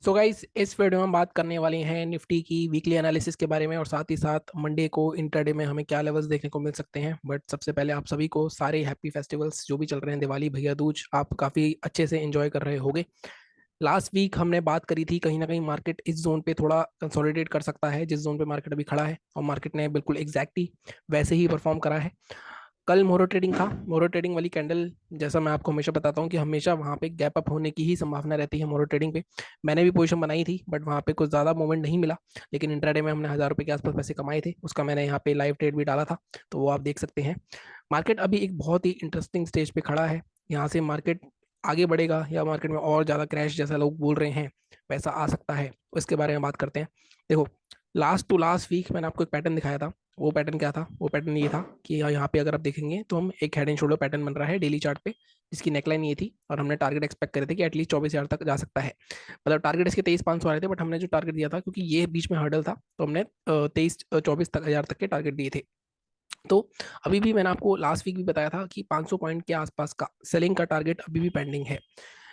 So guys, इस video में हम बात करने वाले हैं निफ्टी की वीकली एनालिसिस के बारे में और साथ ही साथ मंडे को इंट्राडे में हमें क्या लेवल्स देखने को मिल सकते हैं। बट सबसे पहले आप सभी को सारे हैप्पी फेस्टिवल्स जो भी चल रहे हैं, दिवाली, भैया दूज, आप काफ़ी अच्छे से एंजॉय कर रहे होंगे। लास्ट वीक हमने बात करी थी कहीं ना कहीं मार्केट इस जोन पे थोड़ा कंसोलिडेट कर सकता है जिस जोन पे मार्केट अभी खड़ा है, और मार्केट ने बिल्कुल एग्जैक्टली वैसे ही परफॉर्म करा है। कल मोरो ट्रेडिंग था। मोरो ट्रेडिंग वाली कैंडल, जैसा मैं आपको हमेशा बताता हूँ कि हमेशा वहां पे गैप अप होने की ही संभावना रहती है मोरो ट्रेडिंग पे। मैंने भी पोजीशन बनाई थी बट वहां पे कुछ ज्यादा मूवमेंट नहीं मिला। लेकिन इंट्राडे में हमने 1,000 रुपए के आसपास पैसे कमाए थे, उसका मैंने यहाँ पे लाइव ट्रेड भी डाला था, तो वो आप देख सकते हैं। मार्केट अभी एक बहुत ही इंटरेस्टिंग स्टेज पे खड़ा है। यहाँ से मार्केट आगे बढ़ेगा या मार्केट में और ज्यादा क्रैश जैसा लोग बोल रहे हैं वैसा आ सकता है, उसके बारे में बात करते हैं। देखो, लास्ट टू लास्ट वीक मैंने आपको एक पैटर्न दिखाया था। वो पैटर्न क्या था? वो पैटर्न ये था कि यहाँ पे अगर आप देखेंगे तो हम एक हेड एंड शोल्डर पैटर्न बन रहा है डेली चार्ट पे, जिसकी नेकलाइन ये थी और हमने टारगेट एक्सपेक्ट करे थे कि एटलीस्ट 24,000 तक जा सकता है। मतलब टारगेट इसके 23,500 आ रहे थे, बट हमने जो टारगेट दिया था क्योंकि ये बीच में हर्डल था तो हमने 23-24 हजार तक के टारगेट दिए थे। तो अभी भी मैंने आपको लास्ट वीक भी बताया था कि 500 पॉइंट के आसपास का सेलिंग का टारगेट अभी भी पेंडिंग है।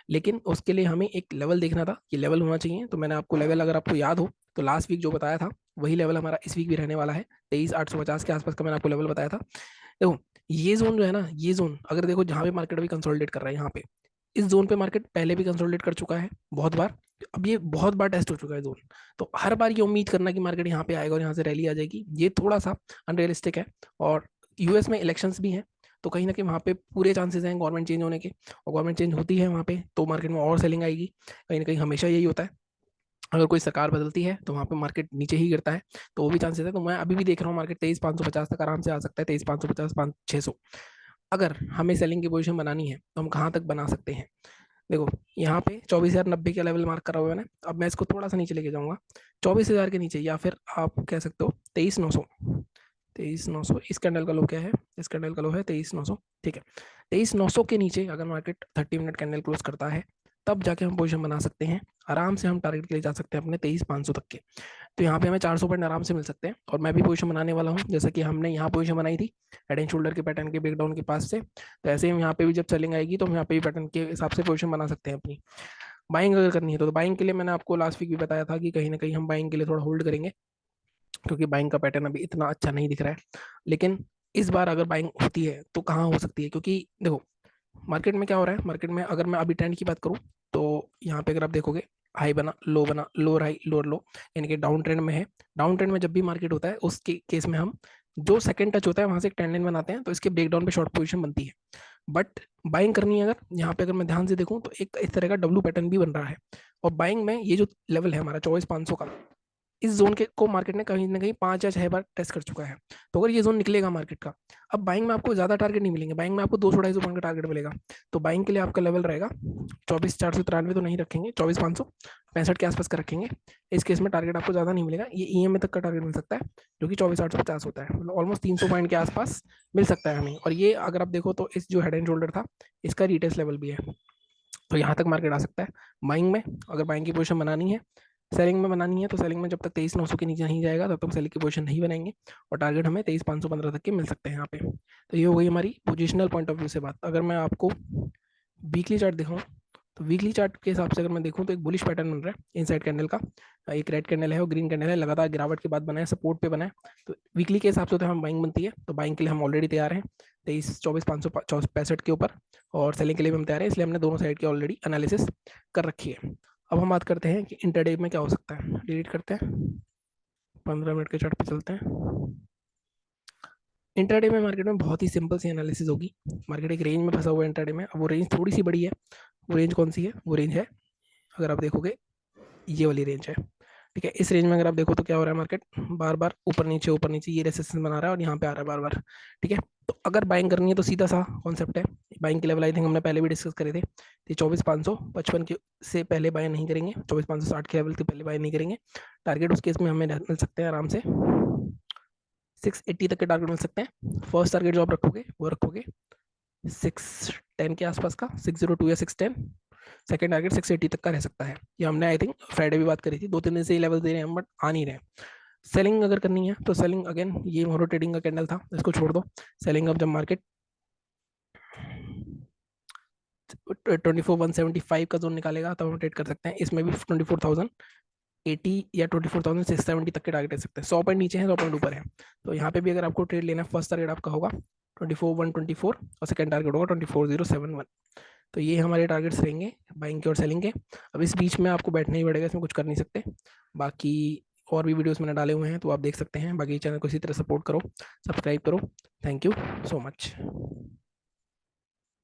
लेकिन उसके लिए हमें एक लेवल देखना था, कि लेवल होना चाहिए। तो मैंने आपको लेवल, अगर आपको याद हो तो लास्ट वीक जो बताया था वही लेवल हमारा इस वीक भी रहने वाला है। 23,850 के आसपास का मैंने आपको लेवल बताया था। देखो, ये जोन जो है ना, ये जोन अगर देखो जहां पे मार्केट अभी कंसोलिडेट कर रहा है, यहाँ पे इस जोन पे मार्केट पहले भी कंसोलिडेट कर चुका है बहुत बार। अब ये बहुत बार टेस्ट हो चुका है जोन। तो हर बार ये उम्मीद करना कि मार्केट यहाँ पे आएगा और यहाँ से रैली आ जाएगी, ये थोड़ा सा अनरियलिस्टिक है। और यूएस में इलेक्शंस भी हैं, तो कहीं ना कहीं वहाँ पे पूरे चांसेस हैं गवर्नमेंट चेंज होने के। और गवर्नमेंट चेंज होती है वहाँ पे तो मार्केट में और सेलिंग आएगी। कहीं ना कहीं हमेशा यही होता है, अगर कोई सरकार बदलती है तो वहाँ पे मार्केट नीचे ही गिरता है। तो वो भी चांसेस है। तो मैं अभी भी देख रहा हूँ मार्केट 23,550 तक आराम से आ सकता है, 23,550, 5,600। अगर हमें सेलिंग की पोजीशन बनानी है तो हम कहाँ तक बना सकते हैं? देखो, यहाँ पे 24,090 का लेवल मार्क करा हुआ है मैंने। अब मैं इसको थोड़ा सा नीचे लेके जाऊंगा, 24,000 के नीचे, या फिर आप कह सकते हो 23,900। 23,900 इस कैंडल का लो क्या है? इस कैंडल का लो है 23,900। ठीक है, 23,900 के नीचे अगर मार्केट 30 मिनट कैंडल क्लोज करता है तब जाके हम पोजीशन बना सकते हैं। आराम से हम टारगेट के लिए जा सकते हैं अपने 23,500 तक के। तो यहाँ पे हमें 400 पॉइंट आराम से मिल सकते हैं, और मैं भी पोजीशन बनाने वाला हूँ जैसे कि हमने यहाँ पोजीशन बनाई थी हेड एंड शोल्डर के पैटर्न के ब्रेकडाउन के पास से। तो ऐसे ही हम यहाँ पे भी जब सेलिंग आएगी तो हम यहाँ पे भी पैटर्न के हिसाब से पोजीशन बना सकते हैं अपनी। बाइंग अगर करनी है तो बाइंग के लिए मैंने आपको लास्ट वीक भी बताया था कि कहीं ना कहीं हम बाइंग के लिए थोड़ा होल्ड करेंगे, क्योंकि बाइंग का पैटर्न अभी इतना अच्छा नहीं दिख रहा है। लेकिन इस बार अगर बाइंग होती है तो कहाँ हो सकती है? क्योंकि देखो, मार्केट में क्या हो रहा है, मार्केट में अगर मैं अभी ट्रेंड की बात करूं तो यहाँ पे अगर आप देखोगे, हाई बना, लोअर हाई लोअर लो, यानी कि डाउन ट्रेंड में है। डाउन ट्रेंड में जब भी मार्केट होता है उसके केस में हम जो सेकंड टच होता है वहां से एक ट्रेंड लाइन बनाते हैं, तो इसके ब्रेकडाउन पे शॉर्ट पोजीशन बनती है। बट बाइंग करनी है अगर, यहाँ पे अगर मैं ध्यान से देखूं तो एक इस तरह का डब्लू पैटर्न भी बन रहा है। और बाइंग में ये जो लेवल है हमारा 24,500 का, इस जोन के को मार्केट ने कहीं ना कहीं 5 या 6 बार टेस्ट कर चुका है। तो अगर ये जोन निकलेगा मार्केट का, अब बाइंग में आपको ज्यादा टारगेट नहीं मिलेंगे, बाइंग में आपको 200-250 पॉइंट का टारगेट मिलेगा। तो बाइंग के लिए आपका लेवल रहेगा 24,493, तो नहीं रखेंगे, 24,565 के आसपास का रखेंगे। इस केस में टारगेट आपको ज्यादा नहीं मिलेगा, ये ईएमए तक का टारगेट मिल सकता है, जो कि 24,850 होता है। मतलब ऑलमोस्ट 300 पॉइंट के आसपास मिल सकता है हमें। और ये अगर आप देखो तो इस जो हेड एंड शोल्डर था, इसका रिटेस्ट लेवल भी है। तो यहाँ तक मार्केट आ सकता है बाइंग में। अगर बाइंग की पोजीशन बनानी है, सेलिंग में बनानी है, तो सेलिंग में जब तक 23,900 के नीचे नहीं जाएगा तब तक सेलिंग की पोजीशन नहीं बनाएंगे। और टारगेट हमें 23,515 तक के मिल सकते हैं यहाँ पे। तो ये हो गई हमारी पोजिशनल पॉइंट ऑफ व्यू से बात। अगर मैं आपको वीकली चार्ट दिखाऊं तो वीकली चार्ट के हिसाब से अगर मैं देखूं तो एक बुलिश पैटर्न बन रहा है इनसाइड कैंडल का। एक रेड कैंडल है और ग्रीन कैंडल है, लगातार गिरावट के बाद बना है, सपोर्ट पे बना है। तो वीकली के हिसाब से तो हम बाइंग बनती है, तो बाइंग के लिए हम ऑलरेडी तैयार हैं 23,24,565 के ऊपर। और सेलिंग के लिए भी हम तैयार हैं, इसलिए हमने दोनों साइड की ऑलरेडी एनालिसिस कर रखी है। अब हम बात करते हैं कि इंटरडे में क्या हो सकता है। डिलीट करते हैं, 15 मिनट के चार्ट पे चलते हैं। इंट्राडे में मार्केट में बहुत ही सिंपल सी एनालिसिस होगी। मार्केट एक रेंज में फंसा हुआ है इंट्राडे में। अब वो रेंज थोड़ी सी बड़ी है। वो रेंज कौन सी है? वो रेंज है, अगर आप देखोगे, ये वाली रेंज है। ठीक है, इस रेंज में अगर आप देखो तो क्या हो रहा है, मार्केट बार बार ऊपर नीचे ये रेसिस्टेंस बना रहा है और यहाँ पे आ रहा है बार बार। ठीक है, तो अगर बाइंग करनी है तो सीधा सा कॉन्सेप्ट है। बाइंग के लेवल आई थिंक हमने पहले भी डिस्कस करे थे, तो 24,555 के से पहले बाय नहीं करेंगे, 24,560 के लेवल के पहले बाय नहीं करेंगे। टारगेट उस केस में हमें मिल सकते हैं आराम से 680 तक के टारगेट मिल सकते हैं। फर्स्ट टारगेट जो आप रखोगे वो रखोगे 610 के आसपास का, 602 या 610। सेकंड टारगेट 680 तक का रह सकता है। ये हमने आई थिंक फ्राइडे भी बात करी थी, 2-3 दिन से ये लेवल दे रहे हैं बट आ नहीं रहे। सेलिंग अगर करनी है तो सेलिंग अगेन, ये मोरो ट्रेडिंग का कैंडल था, इसको छोड़ दो। सेलिंग अब जब मार्केट 24,175 का जोन निकालेगा तब हम ट्रेड कर सकते हैं। इसमें भी 24,080 या 24,670 तक के टारगेट ले सकते हैं। 100 पॉइंट नीचे है, 100 पॉइंट ऊपर है। तो यहाँ पे भी अगर आपको ट्रेड लेना है, फर्स्ट टारगेट आपका होगा 24,124 और सेकंड टारगेट होगा 24,071। तो ये हमारे टारगेट्स रहेंगे बाइंग के और सेलिंग के। अब इस बीच में आपको बैठना ही पड़ेगा, इसमें कुछ कर नहीं सकते। बाकी और भी वीडियोस मैंने डाले हुए हैं तो आप देख सकते हैं। बाकी चैनल को इसी तरह सपोर्ट करो, सब्सक्राइब करो। Thank you so much.